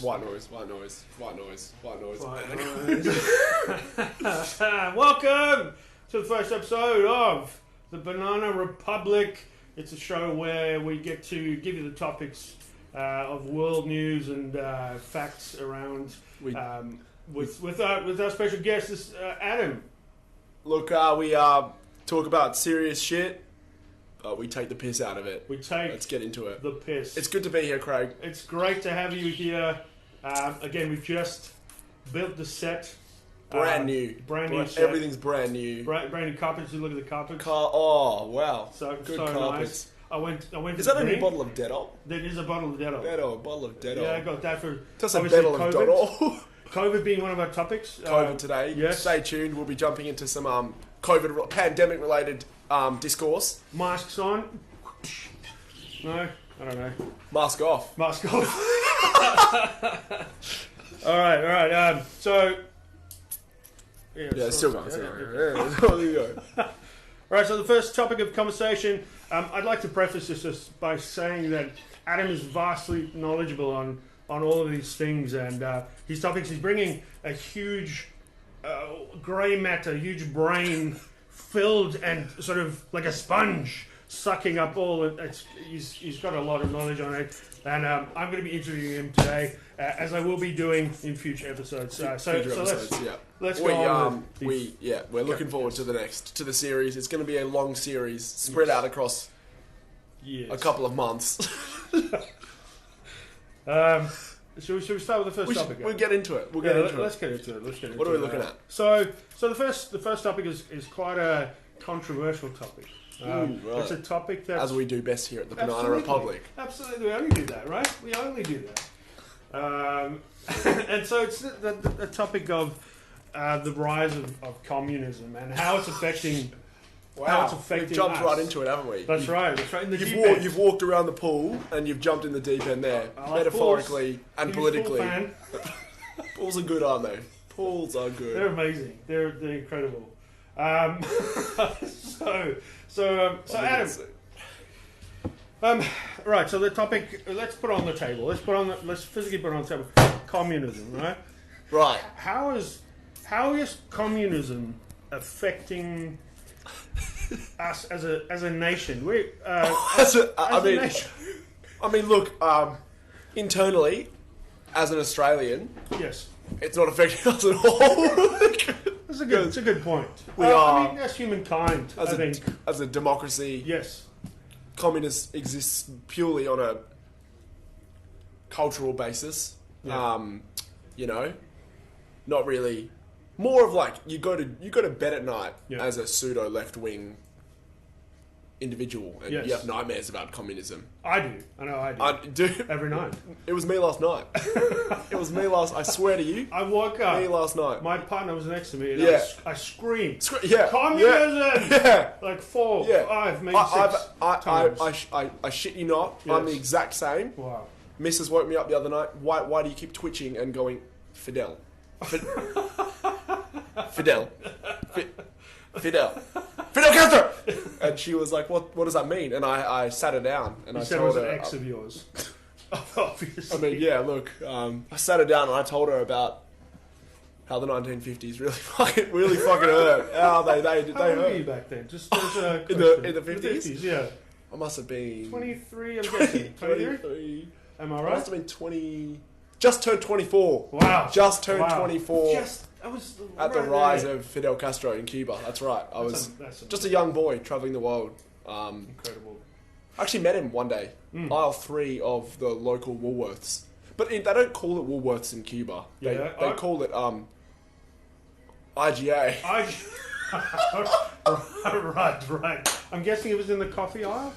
White noise. Welcome to the first episode of the Banana Republic. It's a show where we get to give you the topics of world news and facts around with our special guest, Adam. Look, we talk about serious shit, but we take the piss out of it. Let's get into it. The piss. It's good to be here, Craig. It's great to have you here. Again, we've just built the set. Brand new set. Everything's brand new. Brand new carpets. You look at the carpets. Oh wow! So good so carpets. Nice. I went. Is that a new bottle of Dettol? There is a bottle of Dettol. A bottle of Dettol. Yeah, I got that for. Just a bottle of Dettol. COVID being one of our topics. COVID today. Yes. Stay tuned. We'll be jumping into some COVID pandemic-related discourse. Masks on. No, I don't know. Mask off. Mask off. All right. So. Yeah, still going. There you go. All right, so the first topic of conversation, I'd like to preface this just by saying that Adam is vastly knowledgeable on all of these things and his topics. He's bringing a huge grey matter, huge brain filled and sort of like a sponge sucking up all it. He's got a lot of knowledge on it, and I'm going to be interviewing him today, as I will be doing in future episodes. Let's go on. We're looking forward to the series. It's going to be a long series spread out across a couple of months. Should we start with the first topic? We'll get into it. Let's get into it. What are we looking at? So the first topic is quite a controversial topic. Right. It's a topic that, as we do best here at the Banana Republic. Absolutely, we only do that, right? We only do that. And so it's the topic of the rise of communism and how it's affecting. How it's affecting We've jumped us. right into it, haven't we? That's right. In the deep end. You've walked around the pool and you've jumped in the deep end there, metaphorically and politically. Pools are good, aren't they? Pools are good. They're amazing. They're incredible. So Adam. Right. So the topic. Let's put on the table. Let's physically put on the table. Communism, right? Right. How is communism affecting us as a nation? I mean, look. Internally, as an Australian, yes, it's not affecting us at all. It's a good point. We are. I mean, as humankind, as a democracy, yes, communism exists purely on a cultural basis. Yeah. Not really. More of like you go to bed at night as a pseudo left wing individual, and you have nightmares about communism. I do. I know I do. I do every night. It was me last night. I swear to you. I woke up. Me last night. My partner was next to me, and I screamed. Communism. Yeah. Like 4, 5, maybe 6 times. I shit you not. Yes. I'm the exact same. Wow. Mrs. woke me up the other night. Why do you keep twitching and going, Fidel? Fidel Castro! And she was like, what does that mean? And I sat her down and I said told it was her, an ex of yours. Obviously. I mean, yeah, look, I sat her down and I told her about how the 1950s really fucking hurt. How they hurt. How old were you back then? Just as a in the 50s? Yeah. I must have been 23, I'm guessing. 23. Am I right? I must have been 20. Just turned 24. Wow. Just turned 24. I was at the rise of Fidel Castro in Cuba. That's right. I was just a young boy travelling the world. Incredible. I actually met him one day. Aisle 3 of the local Woolworths. But they don't call it Woolworths in Cuba. They call it IGA. Right. I'm guessing it was in the coffee aisle?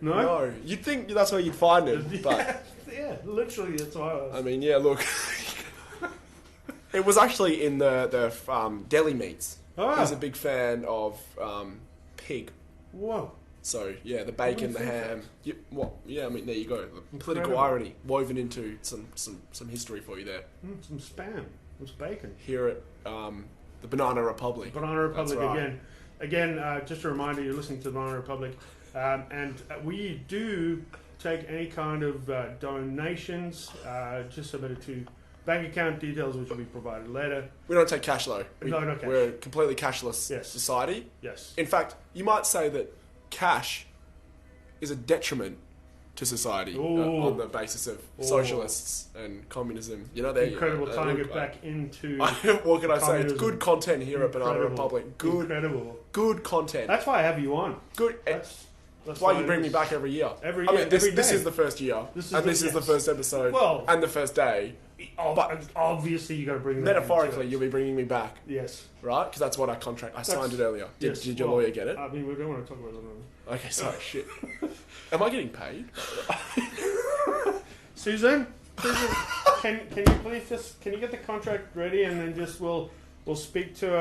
No. You'd think that's where you'd find it. But yeah, literally, that's why I was. I mean, yeah, look. It was actually in the deli meats. Oh. He's a big fan of pig. Whoa. So, yeah, the bacon, the ham. I mean, there you go. The political Incredible. irony woven into some history for you there. Some spam. Some bacon. Here at the Banana Republic. Banana Republic right. Again, just a reminder, you're listening to the Banana Republic. And we do take any kind of donations. Just submit it to bank account details, which will be provided later. We don't take cash though. No cash. We're a completely cashless society. Yes. In fact, you might say that cash is a detriment to society on the basis of socialists and communism. You know, they're incredible tying it back into. What can I say? It's good content here at Banana Republic. Good content. That's why I have you on. Good. That's why you bring me back every year. This is the first year, this is the first episode, and the first day. But obviously, you got to bring. Metaphorically, you'll be bringing me back. Yes. Right? Because that's what our contract. I signed it earlier. Did your lawyer get it? I mean, we don't want to talk about it. Okay, sorry. Shit. Am I getting paid? Susan, can you please can you get the contract ready, and then we'll speak to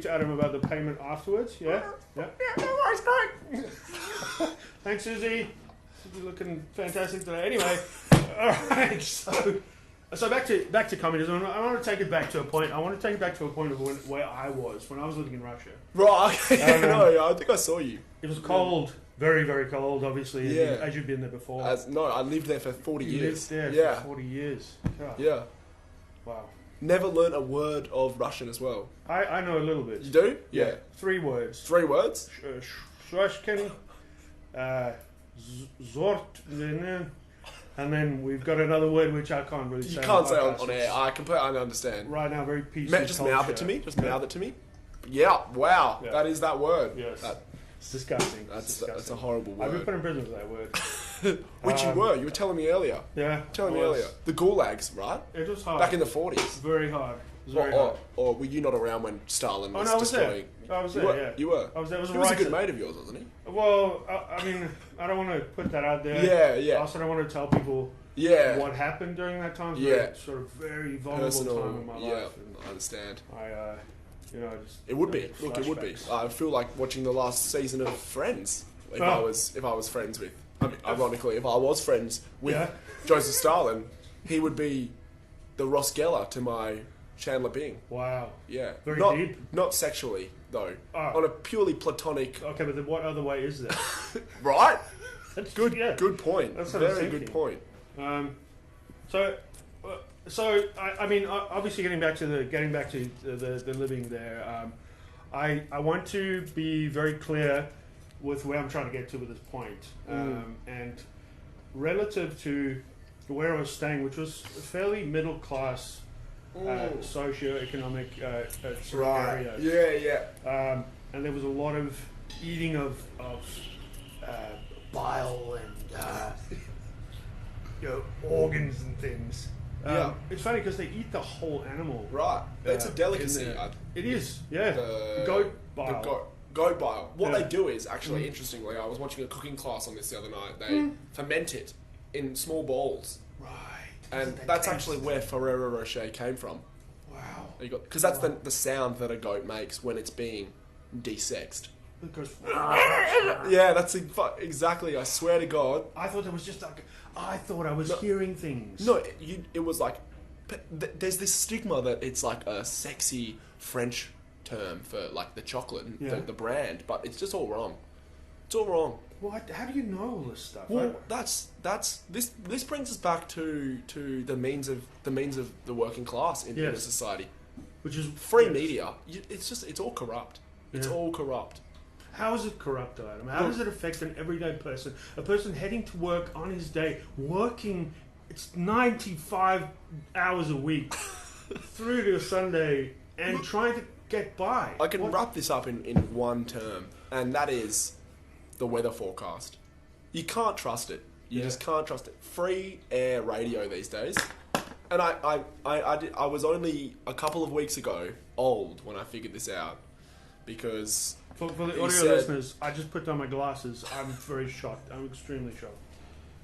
Adam about the payment afterwards. Yeah. Yeah. No worries, mate. Thanks, Susie. You're looking fantastic today. Anyway, all right. So back to communism. I want to take it back to a point. I want to take it back to a point of where I was when I was living in Russia. Right. I think I saw you. It was cold, very, very cold. Obviously, as you've been there before. I lived there for 40 years. You lived there for 40 years. God. Yeah. Wow. Never learnt a word of Russian as well. I know a little bit. You do? Yeah. 3 words. 3 words? Shwashkin, Zort, and then we've got another word which I can't really say. You can't say on air. I completely understand. Right now, very peaceful. Just mouth it to me. Mouth it to me. Yeah. Wow. Yeah. That is that word. Yes. It's disgusting. That's a horrible word. I've been put in prison for that word. Which you were telling me earlier. Yeah. Telling me earlier. The gulags, right? It was hard. Back in the 40s. Very hard. Or were you not around when Stalin was destroying? I was there. You were? I was there. He was a good mate of yours, wasn't he? Well, I mean, I don't want to put that out there. Yeah. I also don't want to tell people what happened during that time. It's sort of very vulnerable time in my life. Yeah, I understand. It would be. Look, it would be. I feel like watching the last season of Friends. If I was friends with, ironically, if I was friends with Joseph Stalin, he would be the Ross Geller to my Chandler Bing. Wow. Yeah. Very deep. Not sexually, though. On a purely platonic... Okay, but then what other way is there? Right? Good point. That's very good point. So I mean, obviously, getting back to the living there, I want to be very clear with where I'm trying to get to with this point, and relative to where I was staying, which was a fairly middle class, socio-economic sort of area. Yeah. And there was a lot of eating of bile and organs and things. It's funny because they eat the whole animal. Right. It's a delicacy. It is, yeah. Goat bile. Goat bile. What they do is, actually, interestingly, I was watching a cooking class on this the other night. They ferment it in small balls. Right. And that's actually where Ferrero Rocher came from. Wow. Because that's the sound that a goat makes when it's being desexed. It goes... Yeah, that's exactly. I swear to God. I thought it was just like... I thought I was hearing things. No, it was like... There's this stigma that it's like a sexy French term for like the chocolate and the brand, but it's just all wrong. It's all wrong. What? How do you know all this stuff? Well, this brings us back to the means of the working class in a society, which is free media. It's all corrupt. It's all corrupt. How is it corrupt, Adam? How does it affect an everyday person? A person heading to work on his day, working, it's 95 hours a week through to a Sunday, and trying to get by. I can wrap this up in one term, and that is the weather forecast. You can't trust it. You just can't trust it. Free air radio these days. And I was only a couple of weeks ago old when I figured this out, because... For the audio listeners, I just put down my glasses. I'm very shocked. I'm extremely shocked.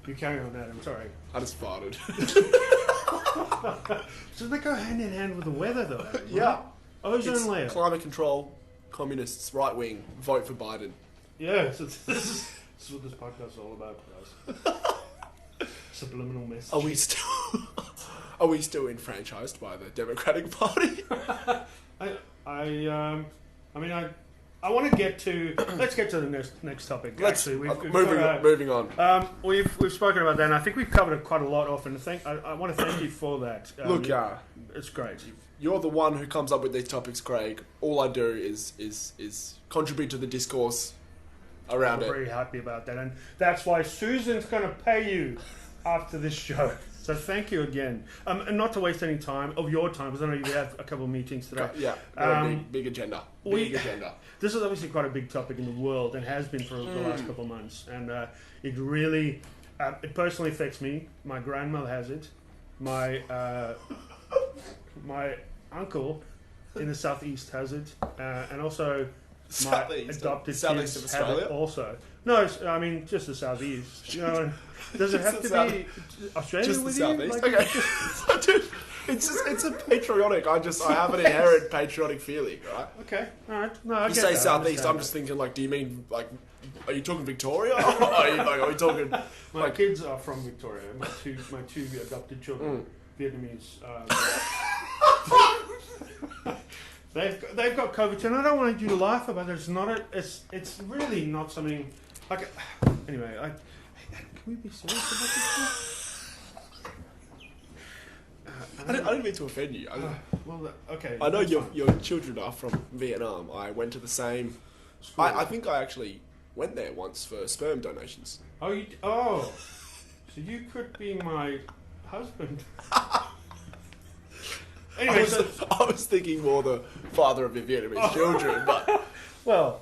You carry on, Adam. Sorry. I just farted. So they go hand in hand with the weather, though. Adam, right? Yeah. Ozone layer. Climate control, communists, right wing, vote for Biden. Yeah, so this is what this podcast is all about, guys. Subliminal message. Are we still enfranchised by the Democratic Party? I want to get to. Let's get to the next topic. Actually, moving on. We've spoken about that, and I think we've covered quite a lot off. And I want to thank you for that. Look, it's great. You're the one who comes up with these topics, Craig. All I do is contribute to the discourse around I'm very happy about that, and that's why Susan's going to pay you after this show. So thank you again, and not to waste any time of your time, because I know you have a couple of meetings today. Yeah, big agenda. Big agenda. This is obviously quite a big topic in the world, and has been for the last couple of months. And it really, it personally affects me. My grandmother has it. My uncle in the southeast has it, and also my adopted kids have it also. No, I mean just the southeast. You know, does it have to be Australia just with the you? southeast? Like, Okay. It's a patriotic. I have an inherent patriotic feeling, right? Okay, all right. No, I You get say that. southeast. I'm just thinking like, do you mean like? Are you talking Victoria? Are we talking? My kids are from Victoria. My two adopted children, Vietnamese. They've got COVID too, and I don't want you to laugh about it. It's really not something like. Anyway, can we be serious about this? I didn't mean to offend you. Okay. I know your children are from Vietnam. I went to the same. I think I actually went there once for sperm donations. So you could be my husband. Anyway, I was thinking more the father of your Vietnamese children, but well,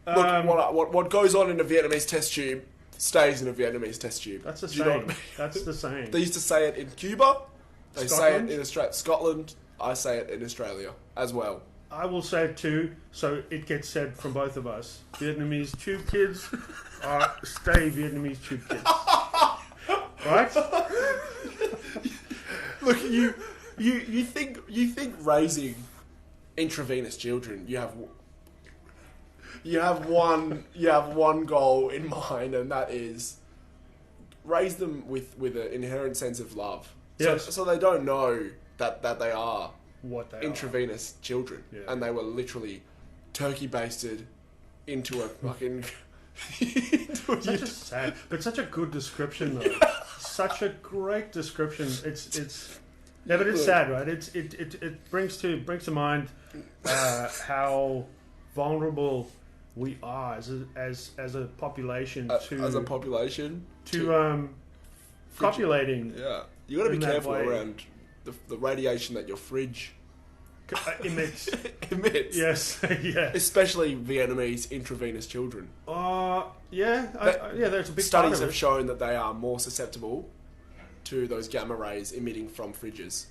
look, what goes on in a Vietnamese test tube stays in a Vietnamese test tube. That's the Do you know same. what I mean? That's the same. They used to say it in Cuba. They Scotland? say it in Australia. Scotland. I say it in Australia as well. I will say it too, so it gets said from both of us. Vietnamese tube kids stay Vietnamese tube kids, right? Look, you think raising intravenous children, you have one goal in mind, and that is raise them with an inherent sense of love. Yes. So they don't know that they are What they intravenous children, Yeah. and they were literally turkey basted into a fucking. Such a sad, but such a good description though. Such a great description. It's yeah, but it's sad, right? It brings to mind how vulnerable we are as a population to copulating. Yeah, you got to be in that careful way. around the radiation that your fridge Emits. emits. Yes, yeah. Especially Vietnamese intravenous children. Yeah, there's a big Studies part of have it. shown that they are more susceptible to those gamma rays emitting from fridges.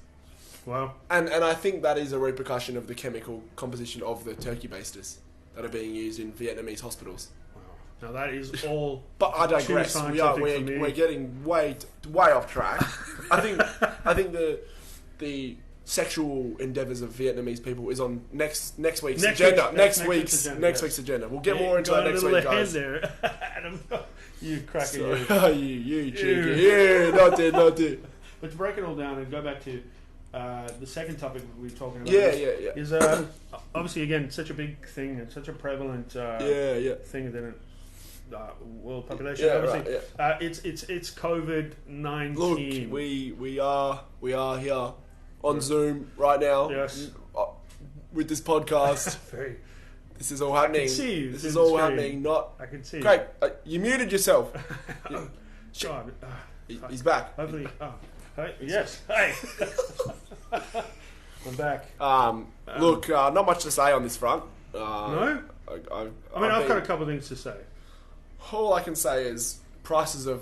Wow. And I think that is a repercussion of the chemical composition of the turkey basters that are being used in Vietnamese hospitals. Now that is all. But I digress. too We're getting way off track. I think the sexual endeavours of Vietnamese people is on next week's agenda. Next week's agenda. We'll get more into that next week, guys. There, Adam. You cracker. You cheeky. Yeah, not it. But to break it all down and go back to the second topic that we were talking about. Yeah. Is obviously again such a big thing and such a prevalent thing that world population. Yeah, obviously, right, it's COVID-19. Look, we are here on Zoom right now. Yes. With this podcast. Very. This is all happening. I can see you. This is all happening. I can see. Craig, you muted yourself. God. He's back. Hopefully. Hey, yes. Hey. I'm back. Look, not much to say on this front. No? I've got a couple of things to say. All I can say is prices of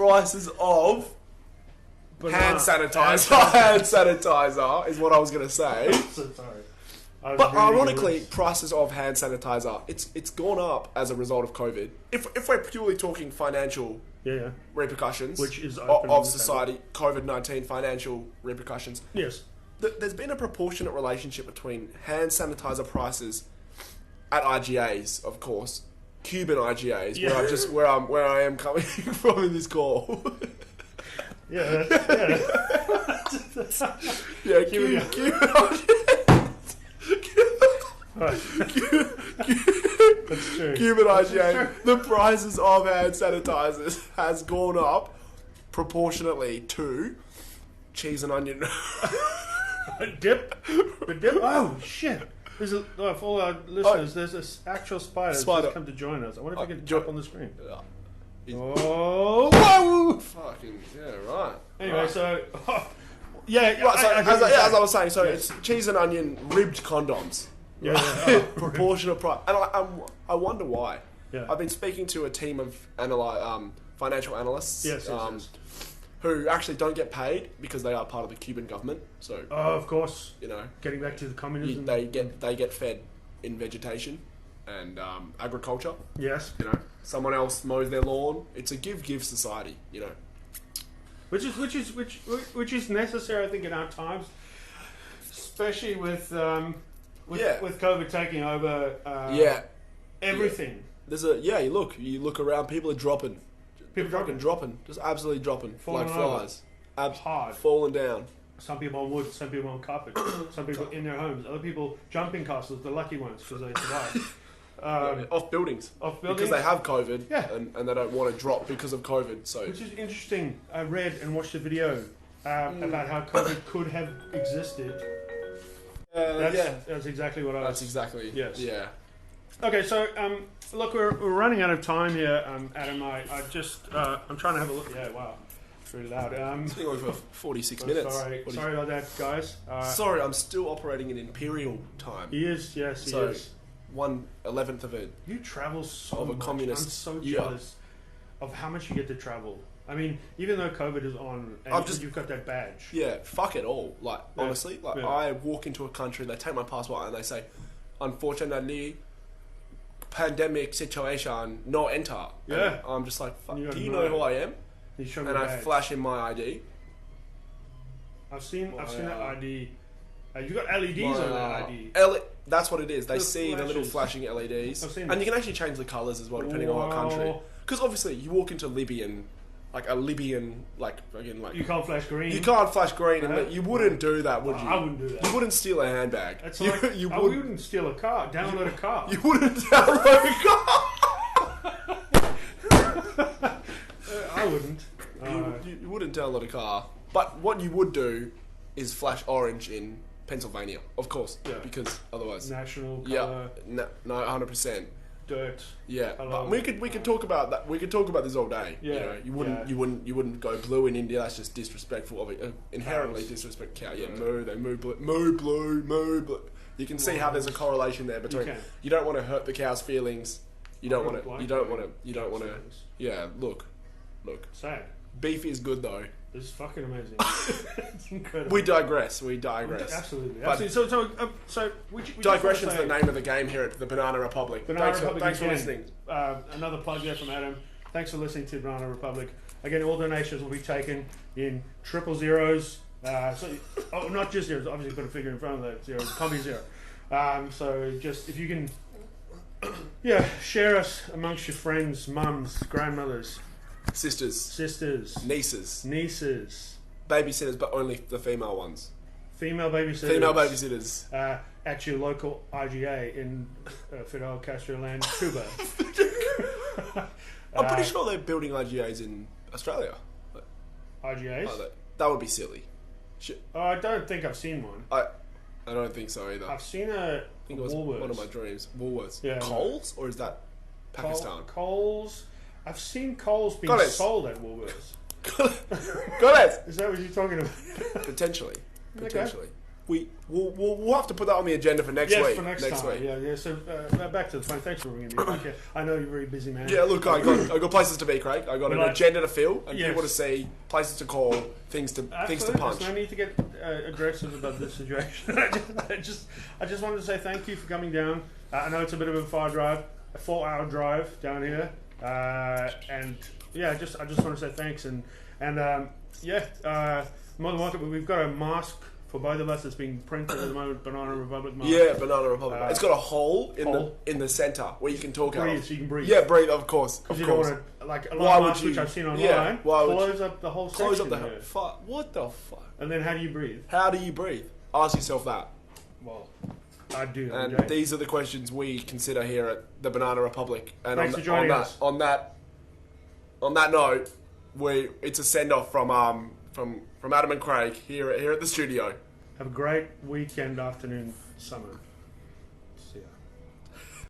prices of hand sanitizer. Hand sanitizer is what I was going to say. So sorry. But ironically, prices of hand sanitizer, it's gone up as a result of COVID. If we're purely talking financial repercussions, which is of society, COVID-19 financial repercussions. Yes. There's been a proportionate relationship between hand sanitizer prices at IGAs, of course, Cuban IGAs, where I am coming from in this call. Yeah. Yeah, Cuban That's true. Cuban IGA, the prices of hand sanitizers has gone up proportionately to cheese and onion. Dip? The dip? Oh, shit. There's for all our listeners, there's this actual spider that's just come to join us. I wonder if I can jump on the screen. Oh, whoa! Fucking, yeah, right. Anyway, right. So... as I was saying, so it's cheese and onion ribbed condoms. Yeah. Proportionate price. And I wonder why. Yeah. I've been speaking to a team of financial analysts yes. who actually don't get paid because they are part of the Cuban government. So, of course, you know, getting back to the communism, they get fed in vegetation and agriculture. Yes, you know, someone else mows their lawn. It's a give society. You know, which is necessary, I think, in our times, especially with COVID taking over. Everything. Yeah. There's you look around, people are dropping. Dropping, just absolutely dropping, falling like flies. Hard. Falling down. Some people on wood, some people on carpet, some people in their homes, other people jumping castles, the lucky ones, because they survived. Off buildings. Because they have COVID, and they don't want to drop because of COVID. So, which is interesting. I read and watched a video about how COVID could have existed. That's exactly what I was... That's exactly... Yes. Yeah. Okay, so look, we're running out of time here, Adam. I'm trying to have a look. Yeah, wow, it's really loud. It's been going for 46 minutes. Sorry about that, guys. Sorry, I'm still operating in imperial time. He is, yes, he is. 1/11 of it. You travel so of a much. communist. I'm so jealous of how much you get to travel. I mean, even though COVID is on, and you've got that badge. Yeah, fuck it all. Like honestly, I walk into a country, they take my passport, and they say, unfortunately, pandemic situation, no enter. Yeah. And I'm just like, fuck, do you know who I am? And I flash in my ID. I've seen that ID. You got LEDs on that ID. That's what it is. They see the little flashing LEDs, and you can actually change the colours as well depending on what country. Because obviously, you walk into Libyan, you can't flash green. You can't flash green, and you wouldn't do that, would you? I wouldn't do that. You wouldn't steal a handbag. It's like, I wouldn't steal a car. Download a car. You wouldn't download a car. I wouldn't. You wouldn't download a car. But what you would do is flash orange in Pennsylvania, of course, because otherwise national colour. No, 100%. Dirt. Yeah, but we could talk about that. We could talk about this all day. Yeah, you know, you wouldn't go blue in India. That's just disrespectful. Inherently disrespectful. They moo blue. You can see how there's a correlation there between. You don't want to hurt the cow's feelings. You don't want to. Yeah, look. Sad. Beef is good though. This is fucking amazing. It's incredible. We digress. Absolutely. So digression's the name of the game here at the Banana Republic. Thanks for listening. Another plug there from Adam. Thanks for listening to Banana Republic. Again, all donations will be taken in triple zeros. Not just zeros. Obviously, put a figure in front of that zero. Combi zero. So just if you can, share us amongst your friends, mums, grandmothers. Sisters. Nieces. Babysitters, but only the female ones. Female babysitters. At your local IGA in Fidel Castro land, Cuba. I'm pretty sure they're building IGAs in Australia. IGAs? That would be silly. I don't think I've seen one. I don't think so either. I've seen a Woolworths. One of my dreams. Woolworths. Yeah. Coles? Or is that Pakistan? Coles. I've seen Coles being sold at Woolworths. Got it. Is that what you're talking about? Potentially. Okay. We'll have to put that on the agenda for next week. Yes, for next time. Yeah. So back to the point. Thanks for bringing me back here. I know you're a very busy man. Yeah, look, I got places to be, Craig. I got an agenda to fill, and people to see, places to call, things to punch. No need to get aggressive about this situation. I just wanted to say thank you for coming down. I know it's a bit of a far drive, a 4-hour drive down here. I just want to say thanks and more than welcome. We've got a mask for both of us. It's being printed at the moment. Banana Republic mark. Yeah, Banana Republic. It's got a hole hole. in the center where you can talk out. Breathe, so you can breathe. Yeah, breathe. Of course. Because Of you don't course. want to, like a Why lot of would masks you- which I've seen online, yeah, why would close up the whole Close section. up the there. fuck. What the fuck? And then how do you breathe? How do you breathe? Ask yourself that. Well, I do. And okay. these are the questions we consider here at the Banana Republic. And Thanks on, for joining on us. that on that note, it's a send off from Adam and Craig here at the studio. Have a great weekend, afternoon, summer. See ya.